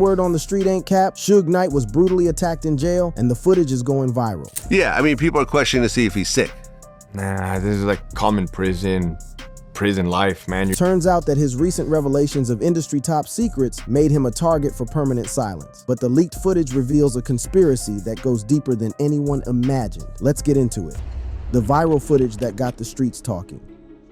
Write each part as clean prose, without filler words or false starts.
word on the street ain't cap, Suge Knight was brutally attacked in jail, and the footage is going viral. Yeah, I mean, people are questioning to see if he's sick. Nah, this is like common prison life, man. Turns out that his recent revelations of industry top secrets made him a target for permanent silence. But the leaked footage reveals a conspiracy that goes deeper than anyone imagined. Let's get into it. The viral footage that got the streets talking.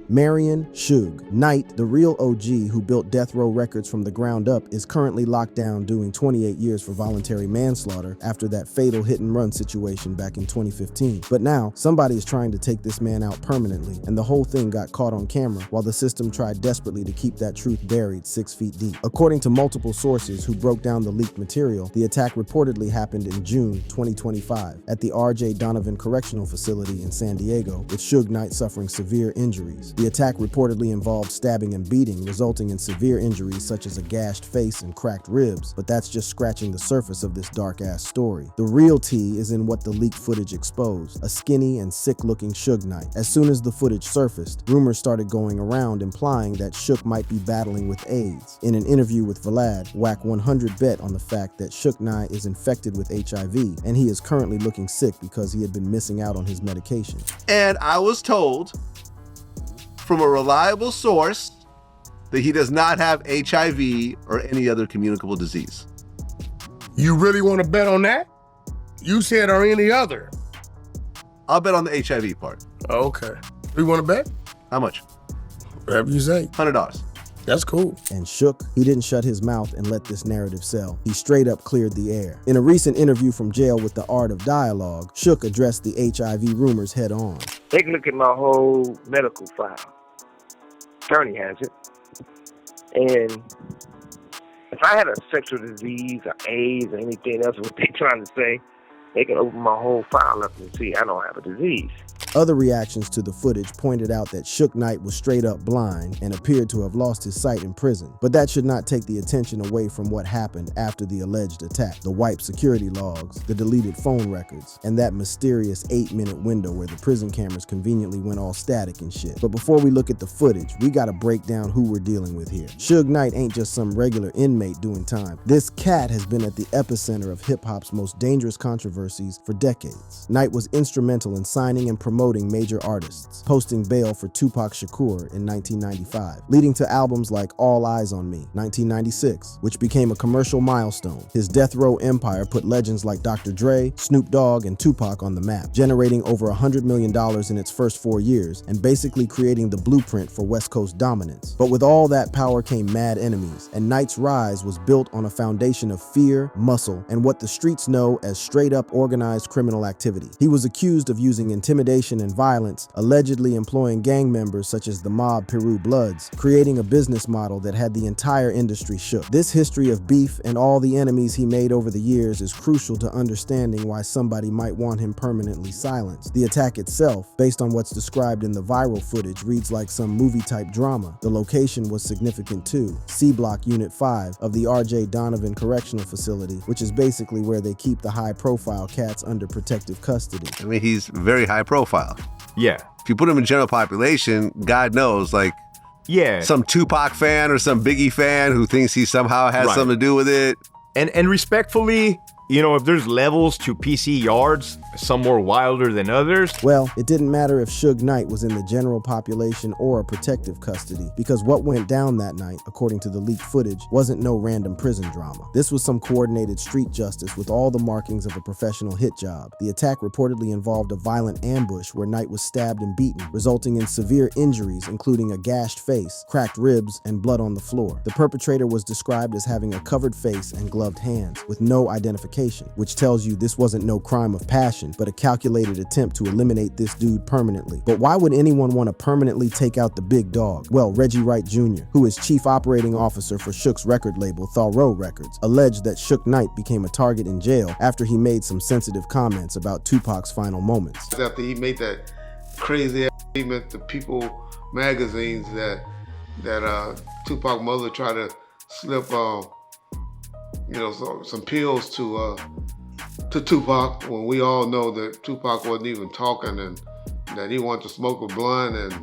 Marion Suge Knight, the real OG who built Death Row Records from the ground up, is currently locked down doing 28 years for voluntary manslaughter after that fatal hit-and-run situation back in 2015. But now, somebody is trying to take this man out permanently, and the whole thing got caught on camera while the system tried desperately to keep that truth buried 6 feet deep. According to multiple sources who broke down the leaked material, the attack reportedly happened in June 2025 at the R.J. Donovan Correctional Facility in San Diego, with Suge Knight suffering severe injuries. The attack reportedly involved stabbing and beating, resulting in severe injuries such as a gashed face and cracked ribs, but that's just scratching the surface of this dark-ass story. The real tea is in what the leaked footage exposed, a skinny and sick-looking Suge Knight. As soon as the footage surfaced, rumors started going around implying that Suge might be battling with AIDS. In an interview with Vlad, Whack 100 bet on the fact that Suge Knight is infected with HIV, and he is currently looking sick because he had been missing out on his medication. And I was told from a reliable source that he does not have HIV or any other communicable disease. You really want to bet on that? You said or any other. I'll bet on the HIV part. Okay. You want to bet? How much? Whatever you say. $100. That's cool. And Shook, he didn't shut his mouth and let this narrative sell. He straight up cleared the air. In a recent interview from jail with The Art of Dialogue, Shook addressed the HIV rumors head on. Take a look at my whole medical file. Attorney has it. And if I had a sexual disease or AIDS or anything else, what they're trying to say, they can open my whole file up and see I don't have a disease. Other reactions to the footage pointed out that Suge Knight was straight up blind and appeared to have lost his sight in prison. But that should not take the attention away from what happened after the alleged attack. The wiped security logs, the deleted phone records, and that mysterious 8-minute window where the prison cameras conveniently went all static and shit. But before we look at the footage, we gotta break down who we're dealing with here. Suge Knight ain't just some regular inmate doing time. This cat has been at the epicenter of hip-hop's most dangerous controversies for decades. Knight was instrumental in signing and promoting major artists, posting bail for Tupac Shakur in 1995, leading to albums like All Eyes on Me, 1996, which became a commercial milestone. His Death Row empire put legends like Dr. Dre, Snoop Dogg, and Tupac on the map, generating over $100 million in its first 4 years and basically creating the blueprint for West Coast dominance. But with all that power came mad enemies, and Knight's rise was built on a foundation of fear, muscle, and what the streets know as straight-up organized criminal activity. He was accused of using intimidation and violence, allegedly employing gang members such as the mob Peru Bloods, creating a business model that had the entire industry shook. This history of beef and all the enemies he made over the years is crucial to understanding why somebody might want him permanently silenced. The attack itself, based on what's described in the viral footage, reads like some movie-type drama. The location was significant too, C Block Unit 5 of the R.J. Donovan Correctional Facility, which is basically where they keep the high-profile cats under protective custody. I mean, he's very high profile. Yeah. If you put him in general population, God knows, like, Yeah. some Tupac fan or some Biggie fan who thinks he somehow has something to do with it. And respectfully, you know, if there's levels to PC yards, some more wilder than others. Well, it didn't matter if Suge Knight was in the general population or a protective custody, because what went down that night, according to the leaked footage, wasn't no random prison drama. This was some coordinated street justice with all the markings of a professional hit job. The attack reportedly involved a violent ambush where Knight was stabbed and beaten, resulting in severe injuries, including a gashed face, cracked ribs, and blood on the floor. The perpetrator was described as having a covered face and gloved hands, with no identification, which tells you this wasn't no crime of passion, but a calculated attempt to eliminate this dude permanently. But why would anyone want to permanently take out the big dog? Well, Reggie Wright Jr., who is chief operating officer for Shook's record label, Thorough Records, alleged that Suge Knight became a target in jail after he made some sensitive comments about Tupac's final moments. After he made that crazy statement to People magazines that Tupac mother tried to slip some pills to Tupac, when we all know that Tupac wasn't even talking and that he wanted to smoke a blunt and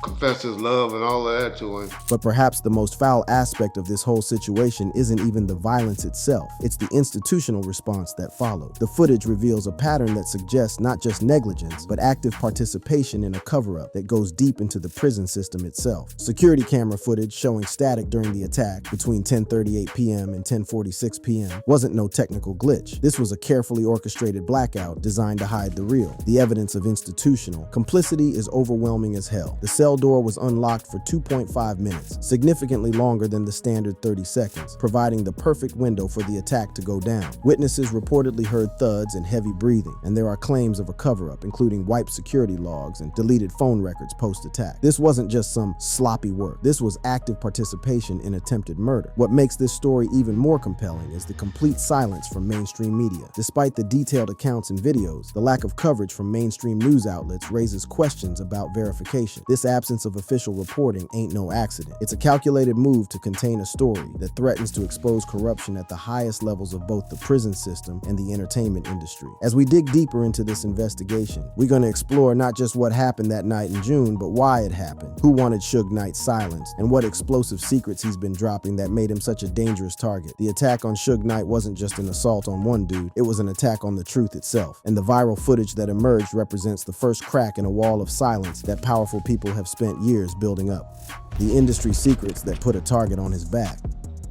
confess his love and all of that to him. But perhaps the most foul aspect of this whole situation isn't even the violence itself. It's the institutional response that followed. The footage reveals a pattern that suggests not just negligence, but active participation in a cover-up that goes deep into the prison system itself. Security camera footage showing static during the attack between 10:38 p.m. and 10:46 p.m. wasn't no technical glitch. This was a carefully orchestrated blackout designed to hide the real. The evidence of institutional complicity is overwhelming as hell. The cell door was unlocked for 2.5 minutes, significantly longer than the standard 30 seconds, providing the perfect window for the attack to go down. Witnesses reportedly heard thuds and heavy breathing, and there are claims of a cover-up, including wiped security logs and deleted phone records post-attack. This wasn't just some sloppy work. This was active participation in attempted murder. What makes this story even more compelling is the complete silence from mainstream media. Despite the detailed accounts and videos, the lack of coverage from mainstream news outlets raises questions about verification. This absence of official reporting ain't no accident. It's a calculated move to contain a story that threatens to expose corruption at the highest levels of both the prison system and the entertainment industry. As we dig deeper into this investigation, we're going to explore not just what happened that night in June, but why it happened, who wanted Suge Knight silenced, and what explosive secrets he's been dropping that made him such a dangerous target. The attack on Suge Knight wasn't just an assault on one dude, it was an attack on the truth itself, and the viral footage that emerged represents the first crack in a wall of silence that powerful people have spent years building up. The industry secrets that put a target on his back.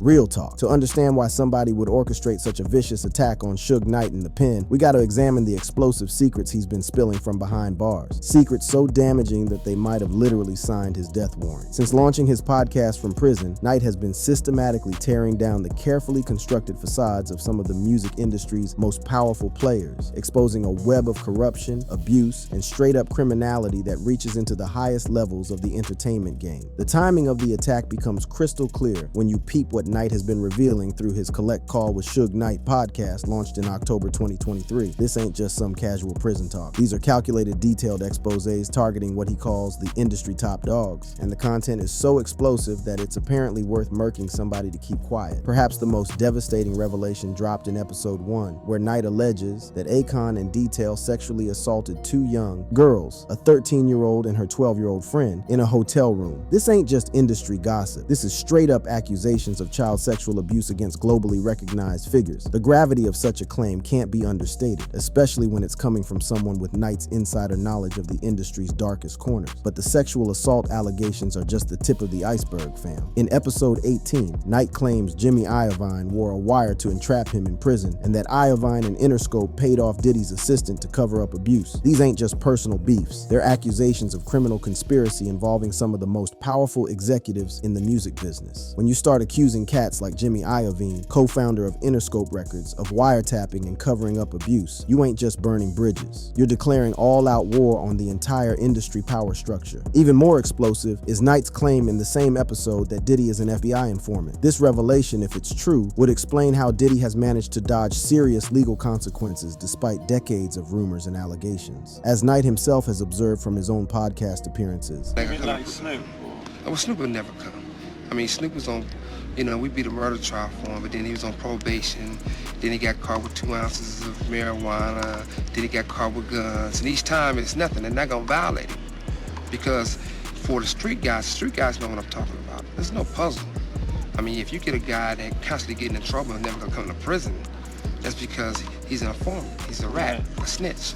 Real talk. To understand why somebody would orchestrate such a vicious attack on Suge Knight in the pen, we gotta examine the explosive secrets he's been spilling from behind bars. Secrets so damaging that they might have literally signed his death warrant. Since launching his podcast from prison, Knight has been systematically tearing down the carefully constructed facades of some of the music industry's most powerful players, exposing a web of corruption, abuse, and straight-up criminality that reaches into the highest levels of the entertainment game. The timing of the attack becomes crystal clear when you peep what Knight has been revealing through his Collect Call with Suge Knight podcast launched in October 2023. This ain't just some casual prison talk. These are calculated, detailed exposés targeting what he calls the industry top dogs, and the content is so explosive that it's apparently worth murking somebody to keep quiet. Perhaps the most devastating revelation dropped in episode 1, where Knight alleges that Akon and Detail sexually assaulted two young girls, a 13-year-old and her 12-year-old friend, in a hotel room. This ain't just industry gossip. This is straight up accusations of child sexual abuse against globally recognized figures. The gravity of such a claim can't be understated, especially when it's coming from someone with Knight's insider knowledge of the industry's darkest corners. But the sexual assault allegations are just the tip of the iceberg, fam. In episode 18, Knight claims Jimmy Iovine wore a wire to entrap him in prison, and that Iovine and Interscope paid off Diddy's assistant to cover up abuse. These ain't just personal beefs. They're accusations of criminal conspiracy involving some of the most powerful executives in the music business. When you start accusing cats like Jimmy Iovine, co-founder of Interscope Records, of wiretapping and covering up abuse, you ain't just burning bridges. You're declaring all-out war on the entire industry power structure. Even more explosive is Knight's claim in the same episode that Diddy is an FBI informant. This revelation, if it's true, would explain how Diddy has managed to dodge serious legal consequences despite decades of rumors and allegations. As Knight himself has observed from his own podcast appearances. Like Snoop. Oh, Snoop would never come. I mean, Snoop was on, we beat a murder trial for him, but then he was on probation. Then he got caught with 2 ounces of marijuana. Then he got caught with guns. And each time it's nothing. They're not gonna violate him. Because for the street guys know what I'm talking about. There's no puzzle. I mean, if you get a guy that constantly getting in trouble and never gonna come to prison, that's because he's an informant. He's a rat, a snitch,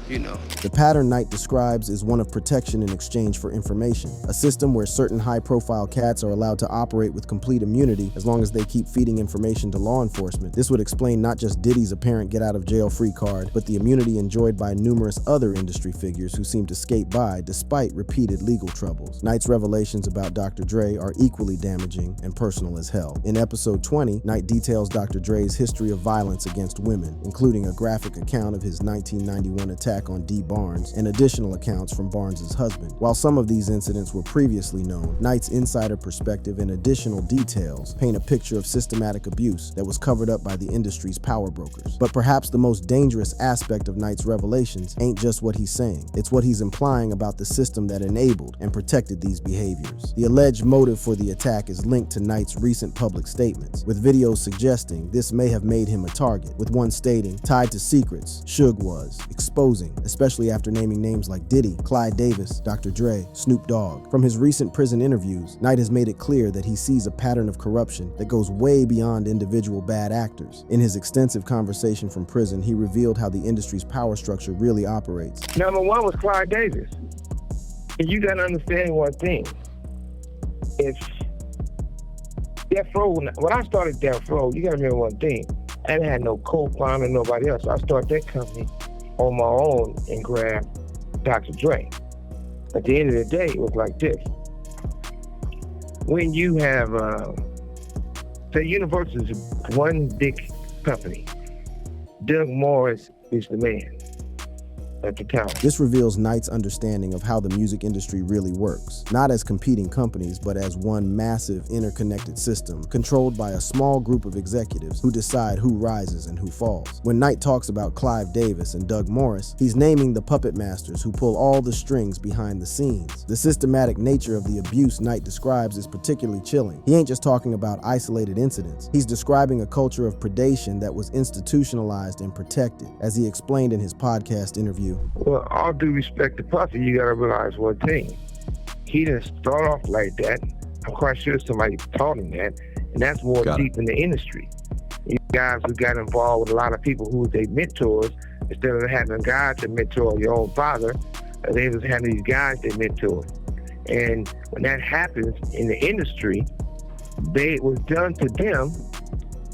The pattern Knight describes is one of protection in exchange for information, a system where certain high-profile cats are allowed to operate with complete immunity as long as they keep feeding information to law enforcement. This would explain not just Diddy's apparent get-out-of-jail-free card, but the immunity enjoyed by numerous other industry figures who seem to skate by despite repeated legal troubles. Knight's revelations about Dr. Dre are equally damaging and personal as hell. In episode 20, Knight details Dr. Dre's history of violence against women, including a graphic account of his 1991 attack on D. Barnes and additional accounts from Barnes' husband. While some of these incidents were previously known, Knight's insider perspective and additional details paint a picture of systematic abuse that was covered up by the industry's power brokers. But perhaps the most dangerous aspect of Knight's revelations ain't just what he's saying, it's what he's implying about the system that enabled and protected these behaviors. The alleged motive for the attack is linked to Knight's recent public statements, with videos suggesting this may have made him a target, with one stating, stating, tied to secrets, Suge was exposing, especially after naming names like Diddy, Clyde Davis, Dr. Dre, Snoop Dogg. From his recent prison interviews, Knight has made it clear that he sees a pattern of corruption that goes way beyond individual bad actors. In his extensive conversation from prison, he revealed how the industry's power structure really operates. Number one was Clyde Davis. And you got to understand one thing. If Death Row, when I started Death Row, you got to remember one thing. I didn't have no co-founder, nobody else. So I started that company on my own and grabbed Dr. Dre. At the end of the day, it was like this. When you have, say Universal is one big company. Doug Morris is the man at the time. This reveals Knight's understanding of how the music industry really works, not as competing companies, but as one massive interconnected system controlled by a small group of executives who decide who rises and who falls. When Knight talks about Clive Davis and Doug Morris, he's naming the puppet masters who pull all the strings behind the scenes. The systematic nature of the abuse Knight describes is particularly chilling. He ain't just talking about isolated incidents. He's describing a culture of predation that was institutionalized and protected, as he explained in his podcast interview. Well, all due respect to Puffy, you gotta realize one thing. He didn't start off like that. I'm quite sure somebody taught him that, and that's more deep in the industry. You guys who got involved with a lot of people who were their mentors, instead of having a guy to mentor your own father, they was having these guys they mentored. And when that happens in the industry, it was done to them,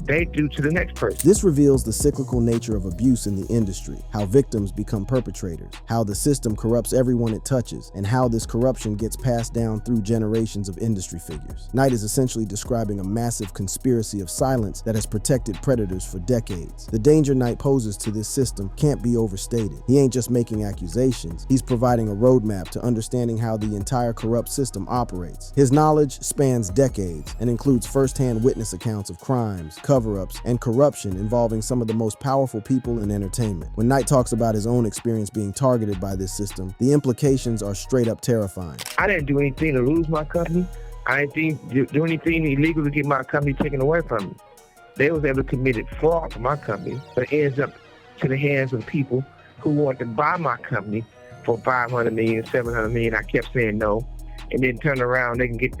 they do to the next person. This reveals the cyclical nature of abuse in the industry, how victims become perpetrators, how the system corrupts everyone it touches, and how this corruption gets passed down through generations of industry figures. Knight is essentially describing a massive conspiracy of silence that has protected predators for decades. The danger Knight poses to this system can't be overstated. He ain't just making accusations, he's providing a roadmap to understanding how the entire corrupt system operates. His knowledge spans decades and includes first-hand witness accounts of crimes, cover-ups, and corruption involving some of the most powerful people in entertainment. When Knight talks about his own experience being targeted by this system, the implications are straight up terrifying. I didn't do anything to lose my company. I didn't do anything illegal to get my company taken away from me. They was able to commit fraud for my company, but it ends up to the hands of people who want to buy my company for $500 million, $700 million. I kept saying no, and then turn around, they can get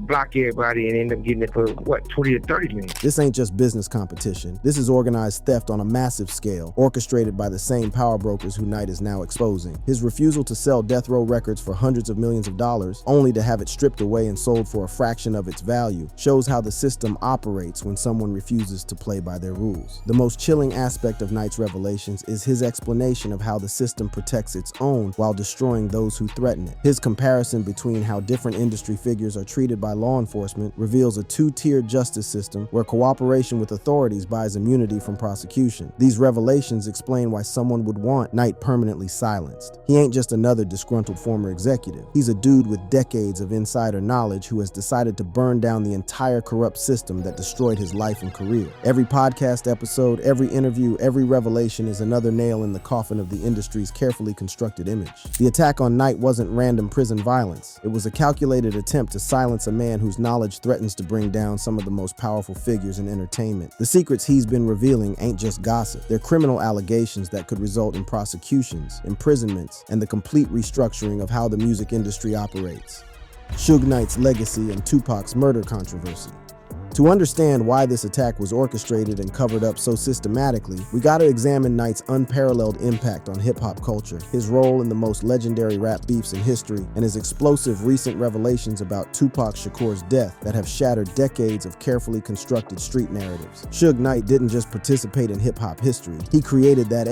block everybody and end up getting it for, what, 20 or 30 million. This ain't just business competition. This is organized theft on a massive scale, orchestrated by the same power brokers who Knight is now exposing. His refusal to sell Death Row Records for hundreds of millions of dollars, only to have it stripped away and sold for a fraction of its value, shows how the system operates when someone refuses to play by their rules. The most chilling aspect of Knight's revelations is his explanation of how the system protects its own while destroying those who threaten it. His comparison between how different industry figures are treated by law enforcement reveals a two-tiered justice system where cooperation with authorities buys immunity from prosecution. These revelations explain why someone would want Knight permanently silenced. He ain't just another disgruntled former executive. He's a dude with decades of insider knowledge who has decided to burn down the entire corrupt system that destroyed his life and career. Every podcast episode, every interview, every revelation is another nail in the coffin of the industry's carefully constructed image. The attack on Knight wasn't random prison violence. It was a calculated attempt to silence a man whose knowledge threatens to bring down some of the most powerful figures in entertainment. The secrets he's been revealing ain't just gossip. They're criminal allegations that could result in prosecutions, imprisonments, and the complete restructuring of how the music industry operates. Suge Knight's legacy and Tupac's murder controversy. To understand why this attack was orchestrated and covered up so systematically, we gotta examine Knight's unparalleled impact on hip-hop culture, his role in the most legendary rap beefs in history, and his explosive recent revelations about Tupac Shakur's death that have shattered decades of carefully constructed street narratives. Suge Knight didn't just participate in hip-hop history, he created that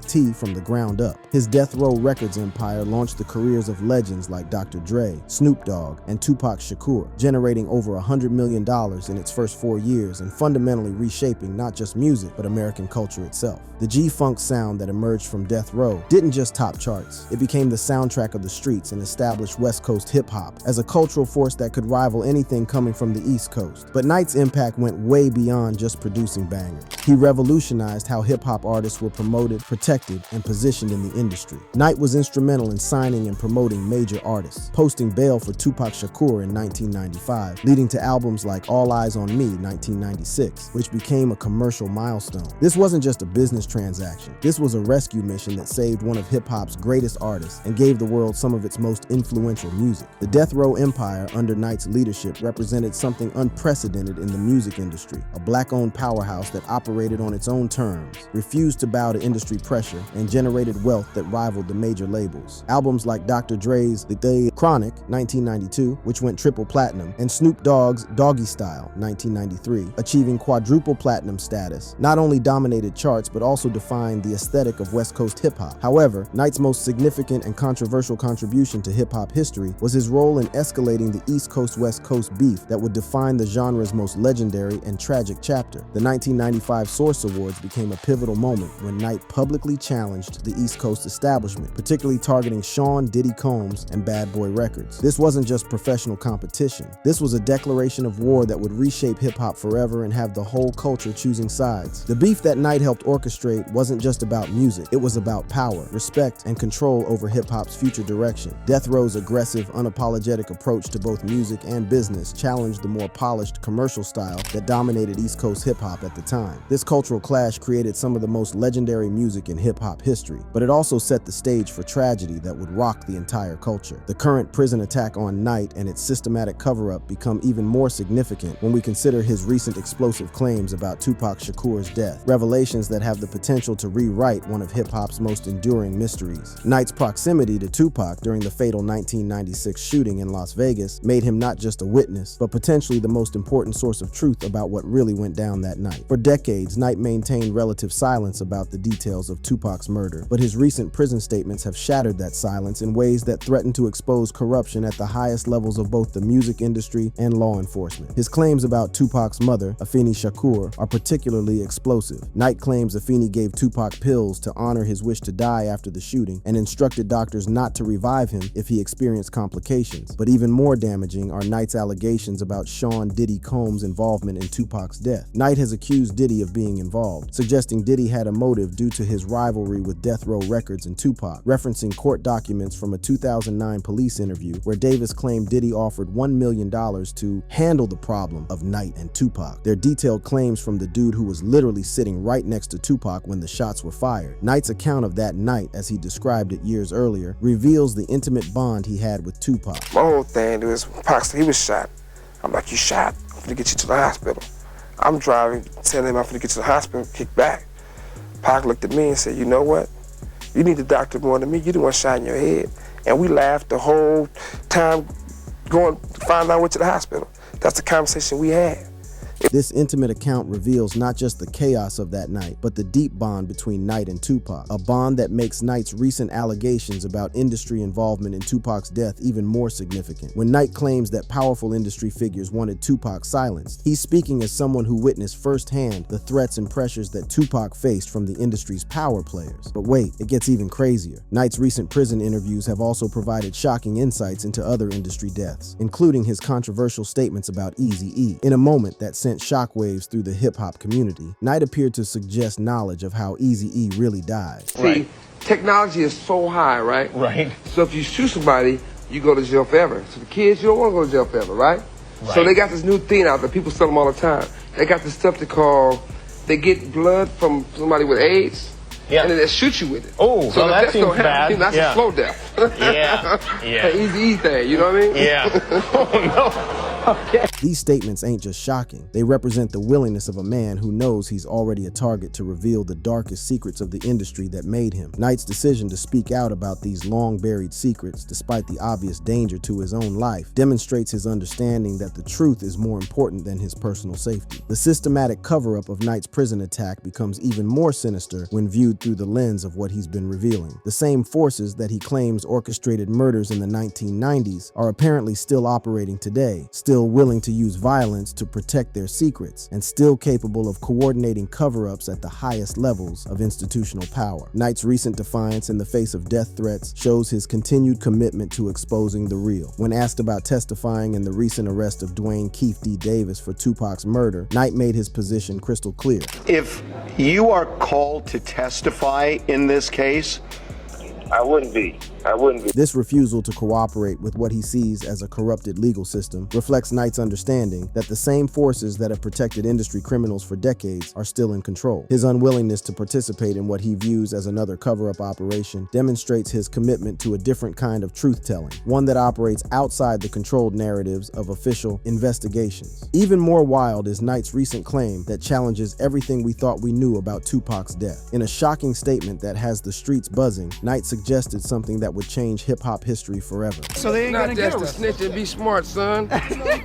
*T from the ground up. His Death Row Records empire launched the careers of legends like Dr. Dre, Snoop Dogg, and Tupac Shakur, generating over $100 million in its first 4 years and fundamentally reshaping not just music, but American culture itself. The G-Funk sound that emerged from Death Row didn't just top charts. It became the soundtrack of the streets and established West Coast hip-hop as a cultural force that could rival anything coming from the East Coast. But Knight's impact went way beyond just producing bangers. He revolutionized how hip-hop artists were promoted, protected, and positioned in the industry. Knight was instrumental in signing and promoting major artists, posting bail for Tupac Shakur in 1995, leading to albums like All All Eyes on Me, 1996, which became a commercial milestone. This wasn't just a business transaction. This was a rescue mission that saved one of hip-hop's greatest artists and gave the world some of its most influential music. The Death Row empire under Knight's leadership represented something unprecedented in the music industry, a black-owned powerhouse that operated on its own terms, refused to bow to industry pressure, and generated wealth that rivaled the major labels. Albums like Dr. Dre's The Chronic, 1992, which went triple platinum, and Snoop Dogg's Doggy Style, 1993, achieving quadruple platinum status, not only dominated charts but also defined the aesthetic of West Coast hip-hop. However, Knight's most significant and controversial contribution to hip-hop history was his role in escalating the East Coast-West Coast beef that would define the genre's most legendary and tragic chapter. The 1995 Source Awards became a pivotal moment when Knight publicly challenged the East Coast establishment, particularly targeting Sean Diddy Combs and Bad Boy Records. This wasn't just professional competition. This was a declaration of war that would reshape hip-hop forever and have the whole culture choosing sides. The beef that Knight helped orchestrate wasn't just about music. It was about power, respect, and control over hip-hop's future direction. Death Row's aggressive, unapologetic approach to both music and business challenged the more polished commercial style that dominated East Coast hip-hop at the time. This cultural clash created some of the most legendary music in hip-hop history, but it also set the stage for tragedy that would rock the entire culture. The current prison attack on Knight and its systematic cover-up become even more significant when we consider his recent explosive claims about Tupac Shakur's death, revelations that have the potential to rewrite one of hip-hop's most enduring mysteries. Knight's proximity to Tupac during the fatal 1996 shooting in Las Vegas made him not just a witness, but potentially the most important source of truth about what really went down that night. For decades, Knight maintained relative silence about the details of Tupac's murder, but his recent prison statements have shattered that silence in ways that threaten to expose corruption at the highest levels of both the music industry and law enforcement. His claims about Tupac's mother, Afeni Shakur, are particularly explosive. Knight claims Afeni gave Tupac pills to honor his wish to die after the shooting and instructed doctors not to revive him if he experienced complications. But even more damaging are Knight's allegations about Sean Diddy Combs' involvement in Tupac's death. Knight has accused Diddy of being involved, suggesting Diddy had a motive due to his rivalry with Death Row Records and Tupac, referencing court documents from a 2009 police interview where Davis claimed Diddy offered $1 million to handle the problem of Knight and Tupac. They're detailed claims from the dude who was literally sitting right next to Tupac when the shots were fired. Knight's account of that night, as he described it years earlier, reveals the intimate bond he had with Tupac. My whole thing was, Pac said he was shot. I'm like, you shot? I'm gonna get you to the hospital. I'm driving, telling him I'm gonna get to the hospital, kick back. Pac looked at me and said, you know what? You need the doctor more than me. You the one shot in your head. And we laughed the whole time going to find out went to the hospital. That's the conversation we had. This intimate account reveals not just the chaos of that night, but the deep bond between Knight and Tupac, a bond that makes Knight's recent allegations about industry involvement in Tupac's death even more significant. When Knight claims that powerful industry figures wanted Tupac silenced, he's speaking as someone who witnessed firsthand the threats and pressures that Tupac faced from the industry's power players. But wait, it gets even crazier. Knight's recent prison interviews have also provided shocking insights into other industry deaths, including his controversial statements about Eazy-E. In a moment that sent shockwaves through the hip-hop community, Knight appeared to suggest knowledge of how Eazy-E really died. See, technology is so high, right? Right. So if you shoot somebody, you go to jail forever. So the kids, you don't want to go to jail forever, right? So they got this new thing out there. People sell them all the time. They got this stuff they call, they get blood from somebody with AIDS. Yeah. And then they shoot you with it. Oh, so that seems bad. That's a slow death. Yeah. An easy thing, you know what I mean? Yeah. Oh, no. Okay. These statements ain't just shocking. They represent the willingness of a man who knows he's already a target to reveal the darkest secrets of the industry that made him. Knight's decision to speak out about these long-buried secrets, despite the obvious danger to his own life, demonstrates his understanding that the truth is more important than his personal safety. The systematic cover-up of Knight's prison attack becomes even more sinister when viewed through the lens of what he's been revealing. The same forces that he claims orchestrated murders in the 1990s are apparently still operating today, still willing to use violence to protect their secrets, and still capable of coordinating cover-ups at the highest levels of institutional power. Knight's recent defiance in the face of death threats shows his continued commitment to exposing the real. When asked about testifying in the recent arrest of Dwayne Keefe D. Davis for Tupac's murder, Knight made his position crystal clear. If you are called to testify in this case, I wouldn't be. This refusal to cooperate with what he sees as a corrupted legal system reflects Knight's understanding that the same forces that have protected industry criminals for decades are still in control. His unwillingness to participate in what he views as another cover-up operation demonstrates his commitment to a different kind of truth-telling, one that operates outside the controlled narratives of official investigations. Even more wild is Knight's recent claim that challenges everything we thought we knew about Tupac's death. In a shocking statement that has the streets buzzing, Knight suggested something that would change hip-hop history forever. So they ain't not just to snitch and be smart, son,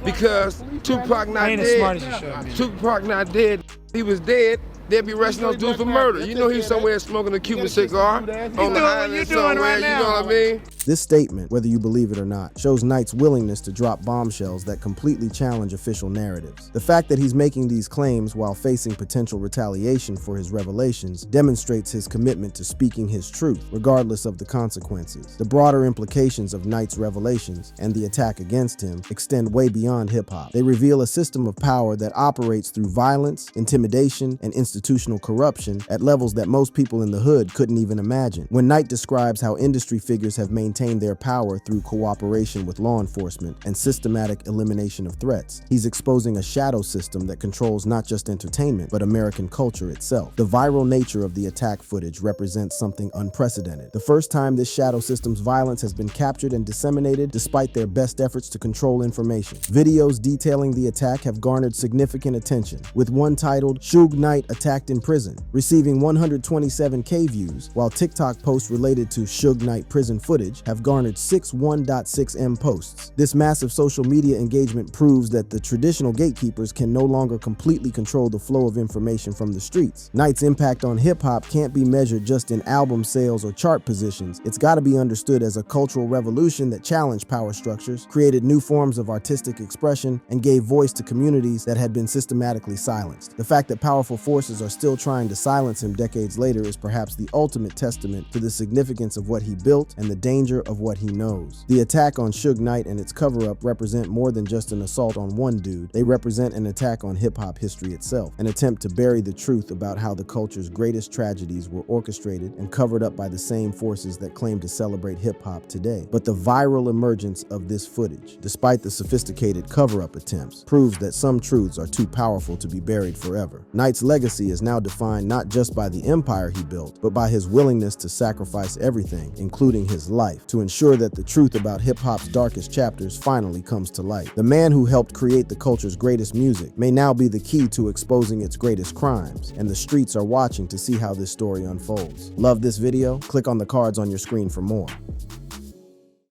because Tupac not dead. Tupac not dead. He was dead. They'd be arresting those dudes for murder. You know he was somewhere smoking a Cuban cigar on the island somewhere, you know what I mean? This statement, whether you believe it or not, shows Knight's willingness to drop bombshells that completely challenge official narratives. The fact that he's making these claims while facing potential retaliation for his revelations demonstrates his commitment to speaking his truth, regardless of the consequences. The broader implications of Knight's revelations and the attack against him extend way beyond hip-hop. They reveal a system of power that operates through violence, intimidation, and institutional corruption at levels that most people in the hood couldn't even imagine. When Knight describes how industry figures have maintained their power through cooperation with law enforcement and systematic elimination of threats, he's exposing a shadow system that controls not just entertainment, but American culture itself. The viral nature of the attack footage represents something unprecedented. The first time this shadow system's violence has been captured and disseminated despite their best efforts to control information. Videos detailing the attack have garnered significant attention, with one titled "Suge Knight Attacked in Prison" receiving 127K views, while TikTok posts related to Suge Knight prison footage have garnered 1.6 posts. This massive social media engagement proves that the traditional gatekeepers can no longer completely control the flow of information from the streets. Knight's impact on hip-hop can't be measured just in album sales or chart positions. It's got to be understood as a cultural revolution that challenged power structures, created new forms of artistic expression, and gave voice to communities that had been systematically silenced. The fact that powerful forces are still trying to silence him decades later is perhaps the ultimate testament to the significance of what he built and the danger of what he knows. The attack on Suge Knight and its cover-up represent more than just an assault on one dude. They represent an attack on hip-hop history itself, an attempt to bury the truth about how the culture's greatest tragedies were orchestrated and covered up by the same forces that claim to celebrate hip-hop today. But the viral emergence of this footage, despite the sophisticated cover-up attempts, proves that some truths are too powerful to be buried forever. Knight's legacy is now defined not just by the empire he built, but by his willingness to sacrifice everything, including his life, to ensure that the truth about hip-hop's darkest chapters finally comes to light. The man who helped create the culture's greatest music may now be the key to exposing its greatest crimes, and the streets are watching to see how this story unfolds. Love this video? Click on the cards on your screen for more.